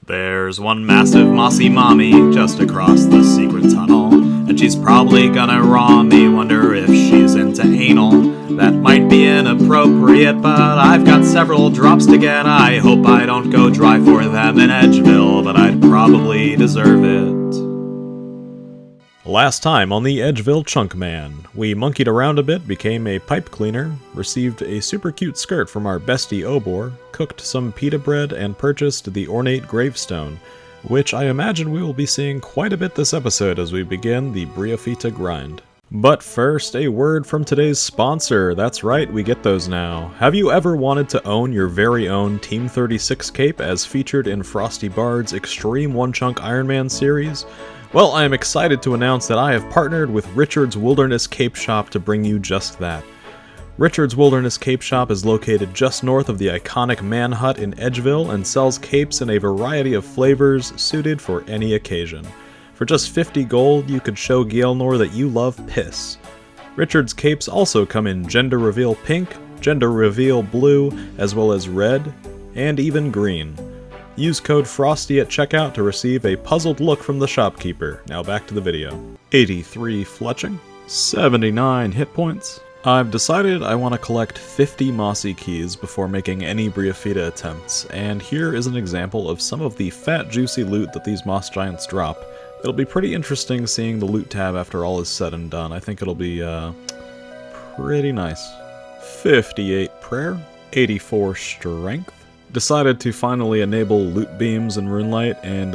There's one massive mossy mommy just across the secret tunnel, and she's probably gonna raw me, wonder if she's into anal. That might be inappropriate, but I've got several drops to get. I hope I don't go dry for them in Edgeville, but I'd probably deserve it. Last time on the Edgeville Chunk Man, we monkeyed around a bit, became a pipe cleaner, received a super cute skirt from our bestie Obor, cooked some pita bread, and purchased the ornate gravestone, which I imagine we will be seeing quite a bit this episode as we begin the Briofita grind. But first, a word from today's sponsor. That's right, we get those now. Have you ever wanted to own your very own Team 36 cape as featured in Frosty Bard's Xtreme Onechunk Iron Man series? Well, I am excited to announce that I have partnered with Richard's Wilderness Cape Shop to bring you just that. Richard's Wilderness Cape Shop is located just north of the iconic Man Hut in Edgeville and sells capes in a variety of flavors suited for any occasion. For just 50 gold, you could show Gielnor that you love piss. Richard's capes also come in gender reveal pink, gender reveal blue, as well as red, and even green. Use code FROSTY at checkout to receive a puzzled look from the shopkeeper. Now back to the video. 83 fletching, 79 hit points. I've decided I want to collect 50 mossy keys before making any Briofita attempts, and here is an example of some of the fat juicy loot that these moss giants drop. It'll be pretty interesting seeing the loot tab after all is said and done. I think it'll be pretty nice. 58 prayer, 84 strength. Decided to finally enable loot beams in Runelight, and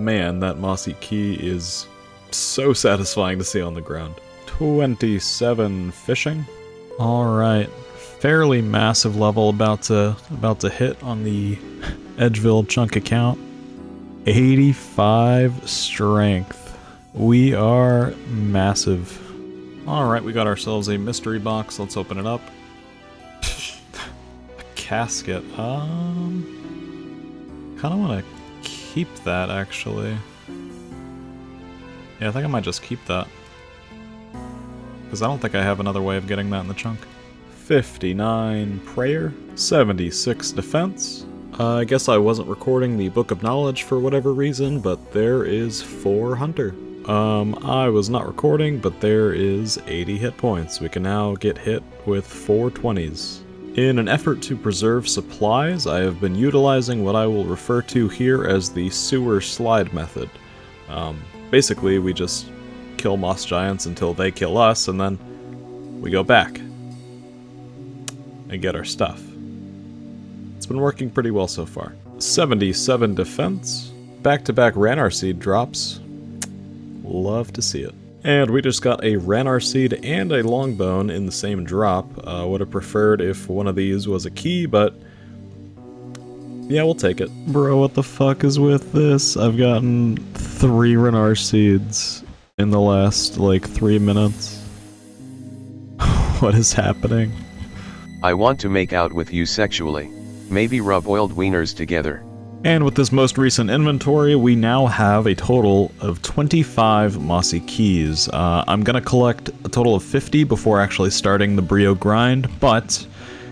man, that mossy key is so satisfying to see on the ground. 27 fishing. Alright, fairly massive level about to hit on the Edgeville Chunk account. 85 strength. We are massive. Alright, we got ourselves a mystery box. Let's open it up. Casket. Kinda wanna keep that, actually. Yeah, I think I might just keep that. Because I don't think I have another way of getting that in the chunk. 59 prayer, 76 defense. I guess I wasn't recording the Book of Knowledge for whatever reason, but there is 4 hunter. I was not recording, but there is 80 hit points. We can now get hit with 4 20s. In an effort to preserve supplies, I have been utilizing what I will refer to here as the sewer slide method. Basically, we just kill moss giants until they kill us, and then we go back and get our stuff. It's been working pretty well so far. 77 defense, back-to-back Ranar Seed drops. Love to see it. And we just got a Ranar Seed and a Longbone in the same drop. Would have preferred if one of these was a key, but yeah, we'll take it. Bro, what the fuck is with this? I've gotten 3 Ranar Seeds in the last, like, 3 minutes. What is happening? I want to make out with you sexually. Maybe rub oiled wieners together. And with this most recent inventory, we now have a total of 25 mossy keys. I'm gonna collect a total of 50 before actually starting the Brio grind, but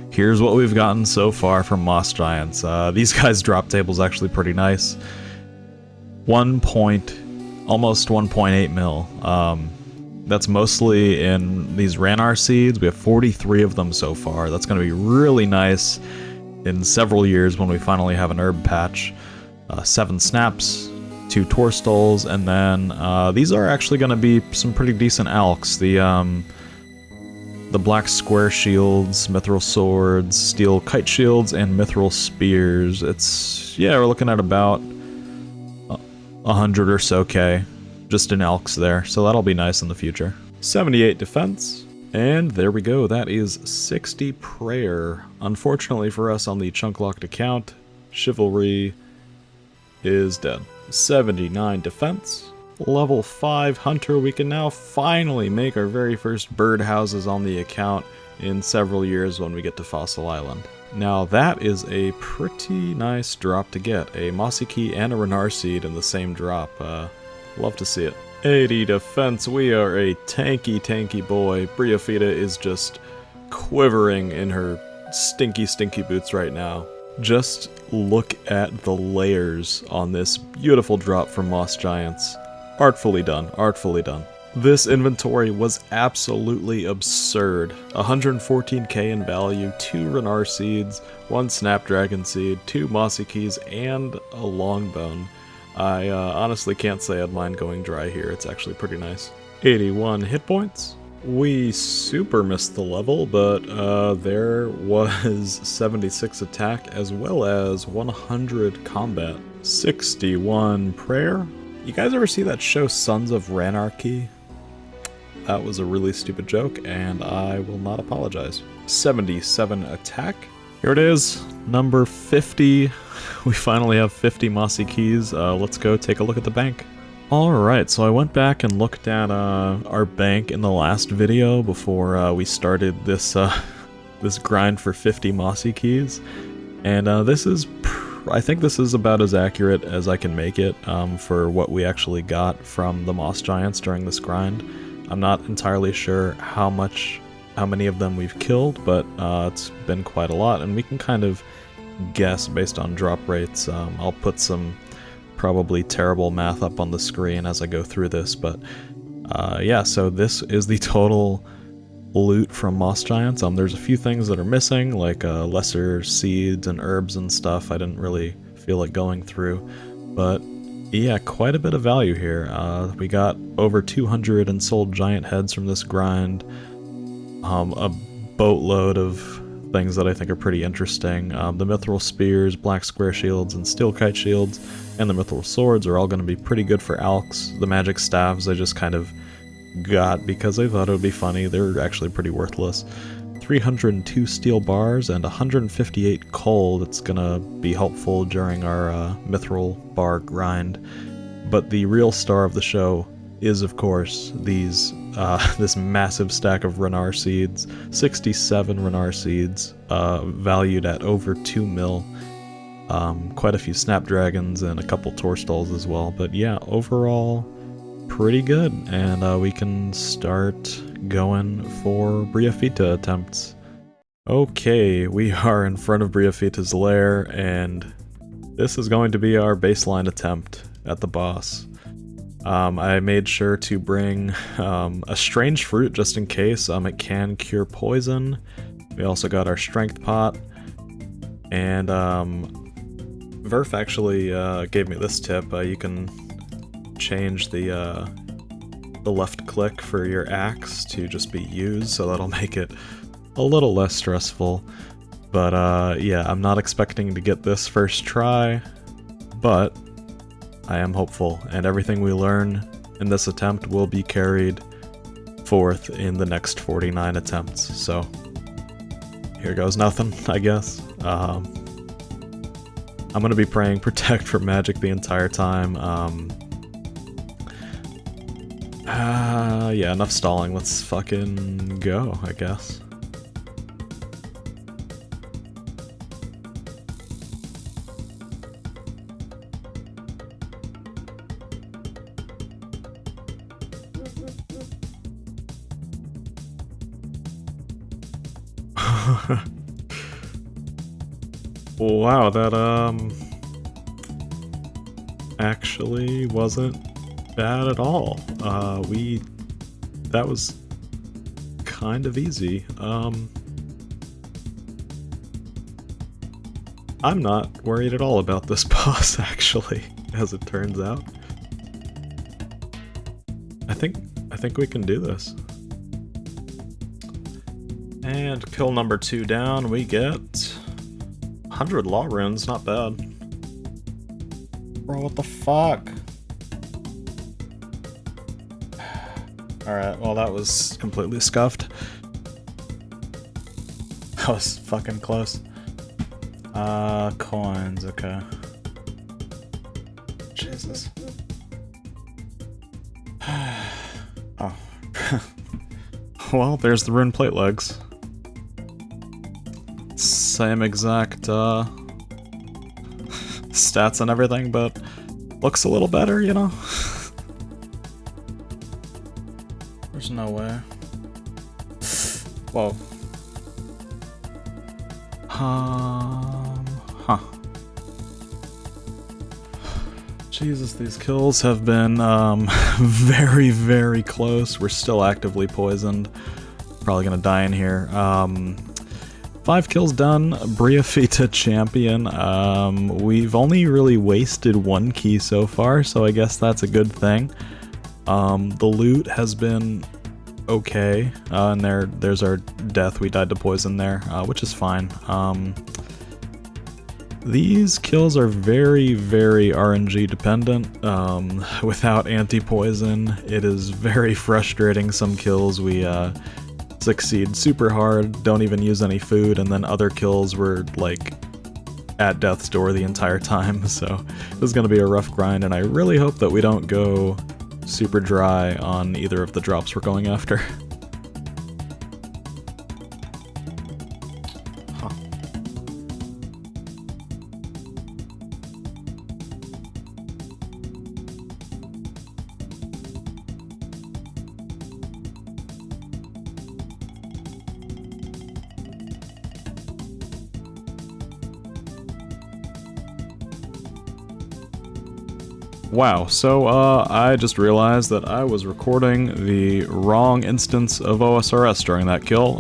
here's what we've gotten so far from moss giants. These guys' drop table's actually pretty nice. Almost 1.8 mil. That's mostly in these Ranar seeds. We have 43 of them so far. That's gonna be really nice in several years when we finally have an herb patch. 7 snaps, 2 torstols, and then these are actually going to be some pretty decent alks. The black square shields, mithril swords, steel kite shields, and mithril spears. Yeah, we're looking at about 100 or so K just in alks there, so that'll be nice in the future. 78 defense. And there we go, that is 60 prayer. Unfortunately for us on the chunk locked account, Chivalry is dead. 79 defense. Level 5 hunter, we can now finally make our very first birdhouses on the account in several years when we get to Fossil Island. Now that is a pretty nice drop to get, a mossy key and a Ranar seed in the same drop. Love to see it. 80 defense, we are a tanky boy. Briofita is just quivering in her stinky boots right now. Just look at the layers on this beautiful drop from Moss Giants. Artfully done, artfully done. This inventory was absolutely absurd. 114k in value, 2 Renar seeds, 1 Snapdragon seed, 2 mossy keys, and a longbone. I honestly can't say I'd mind going dry here, it's actually pretty nice. 81 hit points. We super missed the level, but there was 76 attack as well as 100 combat. 61 prayer. You guys ever see that show Sons of Ranarchy? That was a really stupid joke, and I will not apologize. 77 attack. Here it is, number 50. We finally have 50 mossy keys. Let's go take a look at the bank. Alright, so I went back and looked at our bank in the last video before we started this this grind for 50 mossy keys. And this is, I think this is about as accurate as I can make it for what we actually got from the Moss Giants during this grind. I'm not entirely sure how many of them we've killed, but it's been quite a lot, and we can kind of guess based on drop rates. I'll put some probably terrible math up on the screen as I go through this, but yeah, so this is the total loot from Moss Giants. There's a few things that are missing, like lesser seeds and herbs and stuff I didn't really feel like going through, but yeah, quite a bit of value here. We got over 200 unsold giant heads from this grind, a boatload of things that I think are pretty interesting. The mithril spears, black square shields, and steel kite shields, and the mithril swords are all going to be pretty good for alks. The magic staves I just kind of got because I thought it would be funny. They're actually pretty worthless. 302 steel bars and 158 coal. That's gonna be helpful during our mithril bar grind. But the real star of the show is, of course, these this massive stack of Renar seeds. 67 Renar seeds, valued at over 2 mil. Quite a few snapdragons and a couple torstalls as well. But yeah, overall, pretty good. And we can start going for Briafita attempts. Okay, we are in front of Briafita's lair, and this is going to be our baseline attempt at the boss. I made sure to bring a strange fruit just in case. It can cure poison. We also got our strength pot, and Verf actually gave me this tip. You can change the left click for your axe to just be used, so that'll make it a little less stressful. But yeah, I'm not expecting to get this first try, but I am hopeful, and everything we learn in this attempt will be carried forth in the next 49 attempts, so here goes nothing, I guess. I'm gonna be praying protect from magic the entire time. Yeah, enough stalling, let's fucking go, I guess. Wow, that actually wasn't bad at all. That was kind of easy. I'm not worried at all about this boss, actually, as it turns out. I think we can do this. And kill number 2 down, we get 100 law runes, not bad. Bro, what the fuck? Alright, well that was completely scuffed. That was fucking close. Coins, okay. Jesus. Oh. Well, there's the rune plate legs. Same exact stats and everything, but looks a little better, you know? There's no way. Whoa. Huh. Jesus, these kills have been very, very close. We're still actively poisoned. Probably gonna die in here. 5 kills done, Briafita champion. We've only really wasted 1 key so far, so I guess that's a good thing. The loot has been okay, and there's our death. We died to poison there, which is fine. These kills are very, very RNG dependent. Without anti-poison, it is very frustrating. Some kills we succeed super hard, don't even use any food, and then other kills were like at death's door the entire time, so this is going to be a rough grind, and I really hope that we don't go super dry on either of the drops we're going after. Wow, so I just realized that I was recording the wrong instance of OSRS during that kill.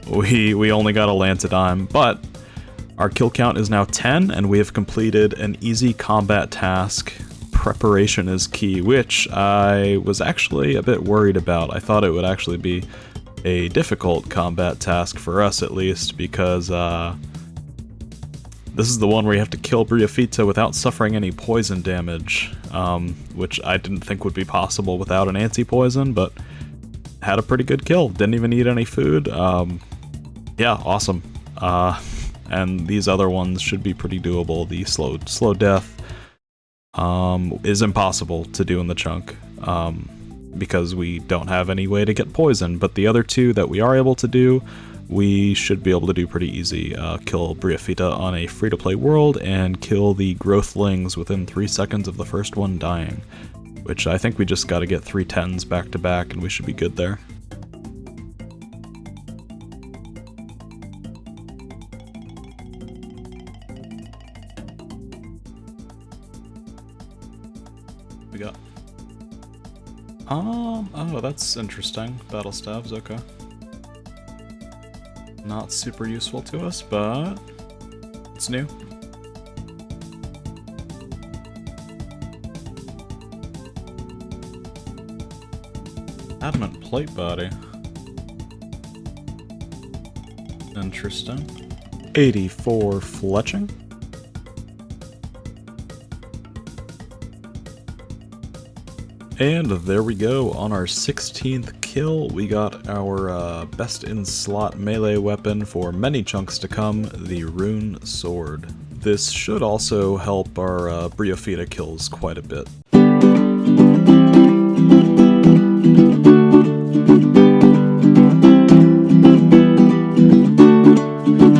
We only got a Lantidime, but our kill count is now 10, and we have completed an easy combat task. Preparation is key, which I was actually a bit worried about. I thought it would actually be a difficult combat task for us, at least, because this is the one where you have to kill Briafita without suffering any poison damage, which I didn't think would be possible without an anti-poison, but had a pretty good kill. Didn't even eat any food. Yeah, awesome. And these other ones should be pretty doable. The slow death is impossible to do in the chunk, because we don't have any way to get poison, but the other two that we are able to do, we should be able to do pretty easy. Kill Briafita on a free-to-play world, and kill the Growthlings within 3 seconds of the first one dying. Which I think we just gotta get 3 10s back to back, and we should be good there. We got... oh, that's interesting. Battle stabs, okay. Not super useful to us, but it's new. Adamant plate body. Interesting. 84 fletching. And there we go, on our 16th kill, we got our best in slot melee weapon for many chunks to come, the Rune Sword. This should also help our Briafita kills quite a bit.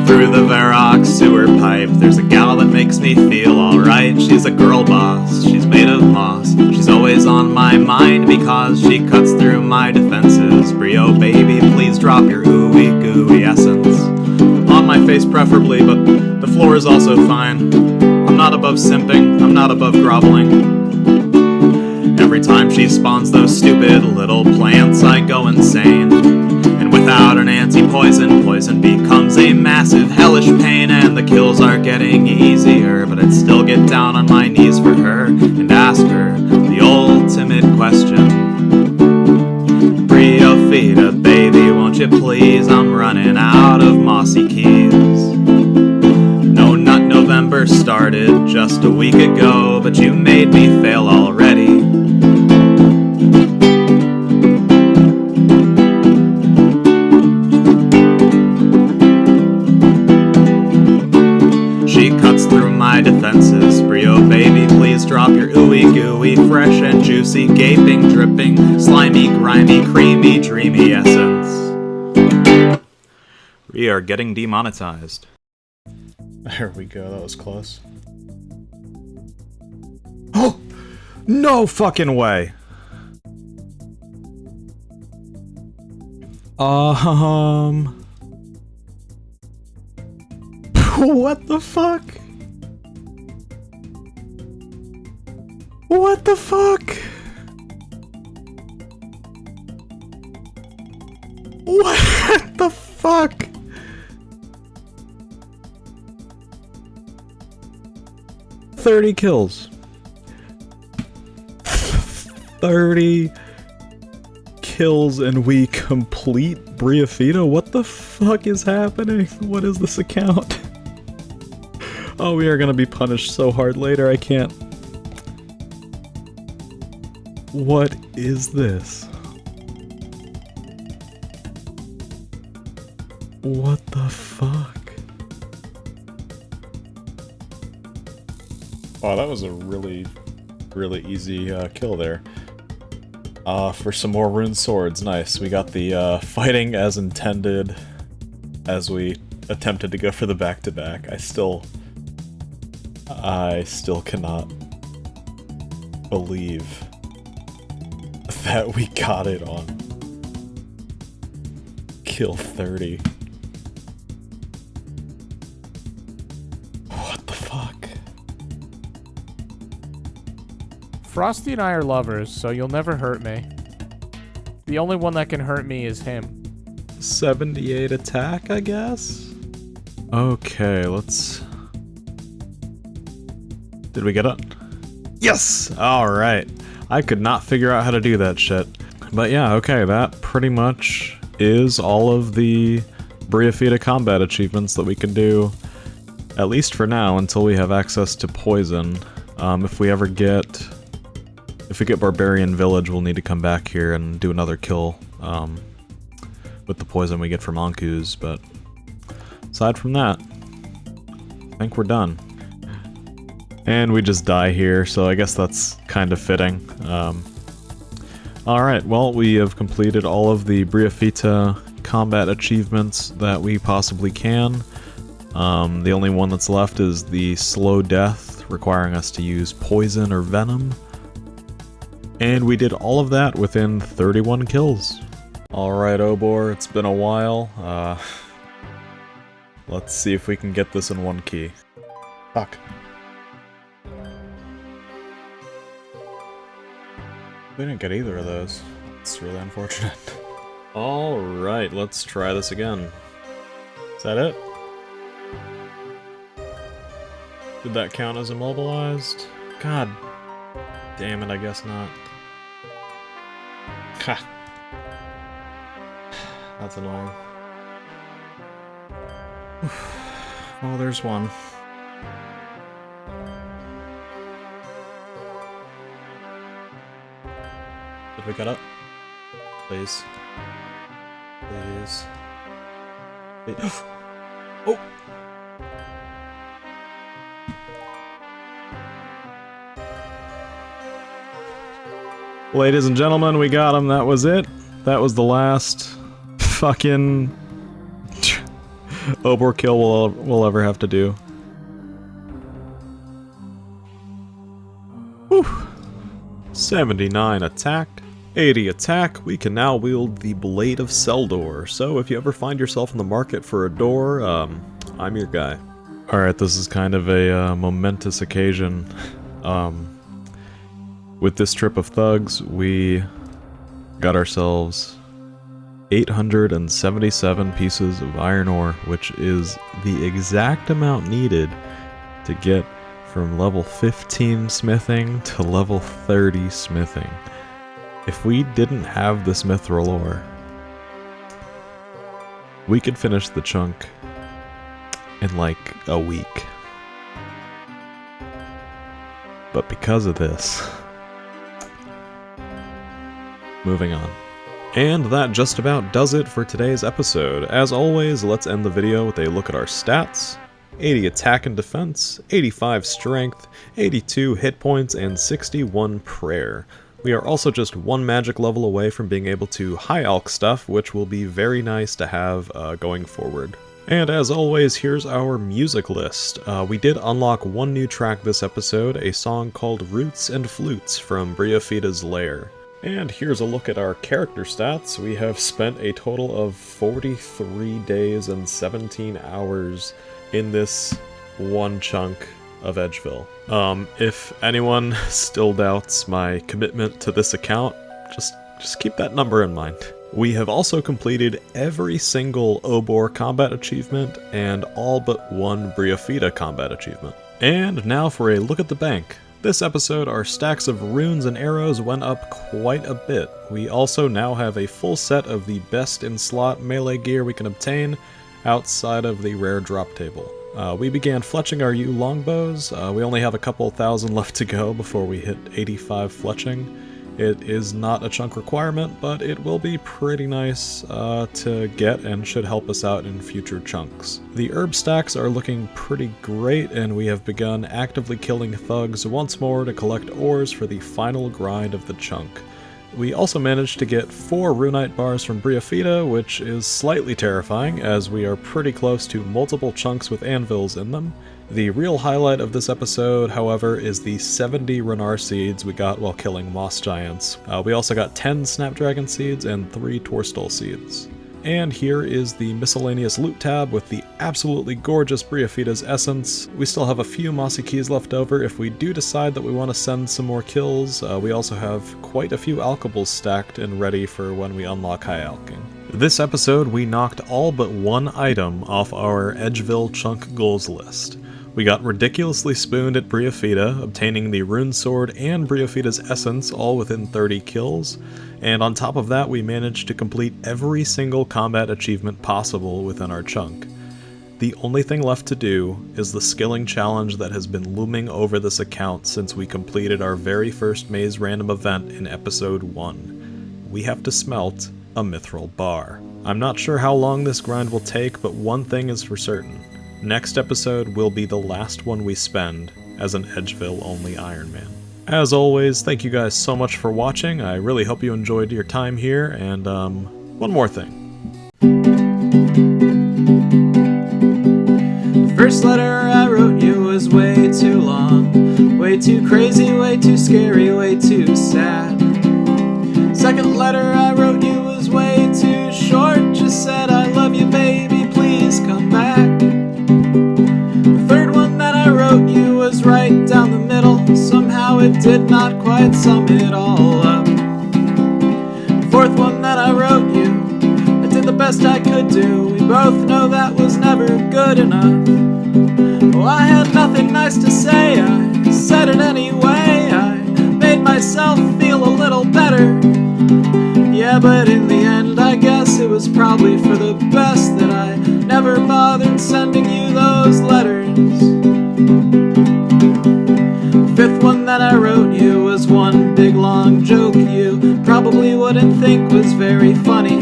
Through the Varrock sewer pipe, there's a gal that makes me feel alright. She's a girl boss, she's made of moss. She's always on my mind because she cuts through my defenses. Brio baby, please drop your ooey gooey essence on my face preferably, but the floor is also fine. I'm not above simping, I'm not above groveling. Every time she spawns those stupid little plants, I go insane. And without an anti-poison, poison becomes a massive hellish pain, and the kills are getting easier, but I'd still get down on my knees for her and ask her the ultimate question. Briafita, baby, won't you please? I'm running out of mossy keys. No Nut November started just a week ago, but you made me fail already. She cuts through my defenses. Brio baby, please drop your ooey gooey, fresh and juicy, gaping, dripping, slimy, grimy, creamy, dreamy essence. We are getting demonetized. There we go, that was close. Oh! No fucking way! What the fuck? What the fuck? What the fuck? $30 kills. 30 kills and we complete Briafita? What the fuck is happening? What is this account? Oh, we are gonna be punished so hard later, I can't. What is this? What the fuck? Oh, that was a really easy kill there. For some more rune swords, nice. We got the fighting as intended as we attempted to go for the back-to-back. I still cannot believe that we got it on kill 30. What the fuck? Frosty and I are lovers, so you'll never hurt me. The only one that can hurt me is him. 78 attack, I guess? Okay, let's... Did we get it? Yes! Alright. I could not figure out how to do that shit. But yeah, okay, that pretty much is all of the Briafita combat achievements that we can do, at least for now, until we have access to poison. If we get Barbarian Village, we'll need to come back here and do another kill with the poison we get from Ankus, but aside from that, I think we're done. And we just die here, so I guess that's kind of fitting. Alright, well, we have completed all of the Briafita combat achievements that we possibly can. The only one that's left is the slow death, requiring us to use poison or venom. And we did all of that within 31 kills. Alright, Obor, it's been a while. Let's see if we can get this in one key. Fuck. We didn't get either of those. It's really unfortunate. Alright, let's try this again. Is that it? Did that count as immobilized? God damn it, I guess not. Ha! That's annoying. Well, there's one. Did we get up? Please. Please. Please. Oh! Ladies and gentlemen, we got him. That was it. That was the last fucking Obor kill we'll ever have to do. Whew. 79 attacked, 80 attack. We can now wield the Blade of Seldor. So if you ever find yourself in the market for a door, I'm your guy. Alright, this is kind of a momentous occasion. With this trip of thugs, we got ourselves 877 pieces of iron ore, which is the exact amount needed to get from level 15 smithing to level 30 smithing. If we didn't have this mithril ore, we could finish the chunk in like a week. But because of this, moving on. And that just about does it for today's episode. As always, let's end the video with a look at our stats. 80 attack and defense, 85 strength, 82 hit points, and 61 prayer. We are also just one magic level away from being able to high alch stuff, which will be very nice to have going forward. And as always, here's our music list. We did unlock one new track this episode, a song called Roots and Flutes from Briafita's Lair. And here's a look at our character stats. We have spent a total of 43 days and 17 hours in this one chunk of Edgeville. If anyone still doubts my commitment to this account, just keep that number in mind. We have also completed every single Obor combat achievement and all but one Briafita combat achievement. And now for a look at the bank. This episode, our stacks of runes and arrows went up quite a bit. We also now have a full set of the best in slot melee gear we can obtain outside of the rare drop table. We began fletching our yew longbows. We only have a couple thousand left to go before we hit 85 fletching. It is not a chunk requirement, but it will be pretty nice to get and should help us out in future chunks. The herb stacks are looking pretty great, and we have begun actively killing thugs once more to collect ores for the final grind of the chunk. We also managed to get 4 runite bars from Briafita, which is slightly terrifying, as we are pretty close to multiple chunks with anvils in them. The real highlight of this episode, however, is the 70 Renar seeds we got while killing moss giants. We also got 10 snapdragon seeds and 3 Torstol seeds. And here is the miscellaneous loot tab with the absolutely gorgeous Briafita's essence. We still have a few mossy keys left over if we do decide that we want to send some more kills. We also have quite a few alkables stacked and ready for when we unlock high alking. This episode, we knocked all but one item off our Edgeville chunk goals list. We got ridiculously spooned at Briafita, obtaining the rune sword and Briafita's essence all within 30 kills, and on top of that we managed to complete every single combat achievement possible within our chunk. The only thing left to do is the skilling challenge that has been looming over this account since we completed our very first maze random event in episode 1. We have to smelt a mithril bar. I'm not sure how long this grind will take, but one thing is for certain. Next episode will be the last one we spend as an Edgeville-only Iron Man. As always, thank you guys so much for watching. I really hope you enjoyed your time here, and one more thing. The first letter I wrote you was way too long, way too crazy, way too scary, way too sad. Second letter I wrote you was way too short, just said I love you baby, please come back. You was right down the middle, somehow it did not quite sum it all up. The fourth one that I wrote you, I did the best I could do, we both know that was never good enough. Oh, I had nothing nice to say, I said it anyway, I made myself feel a little better. Yeah, but in the end I guess it was probably for the best that I never bothered sending you those letters. Fifth one that I wrote you was one big long joke you probably wouldn't think was very funny.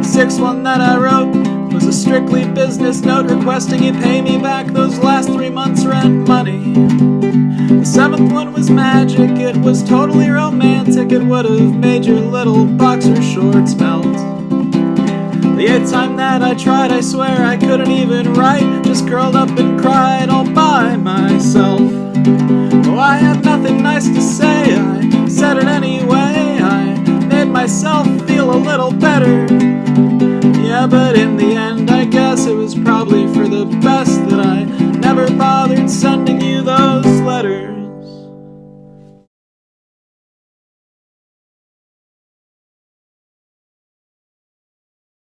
Sixth one that I wrote was a strictly business note requesting you pay me back those last 3 months' rent money. The seventh one was magic, it was totally romantic, it would have made your little boxer shorts melt. The eighth time that I tried, I swear I couldn't even write, just curled up and cried all by myself. Oh, I had nothing nice to say, I said it anyway, I made myself feel a little better. Yeah, but in the end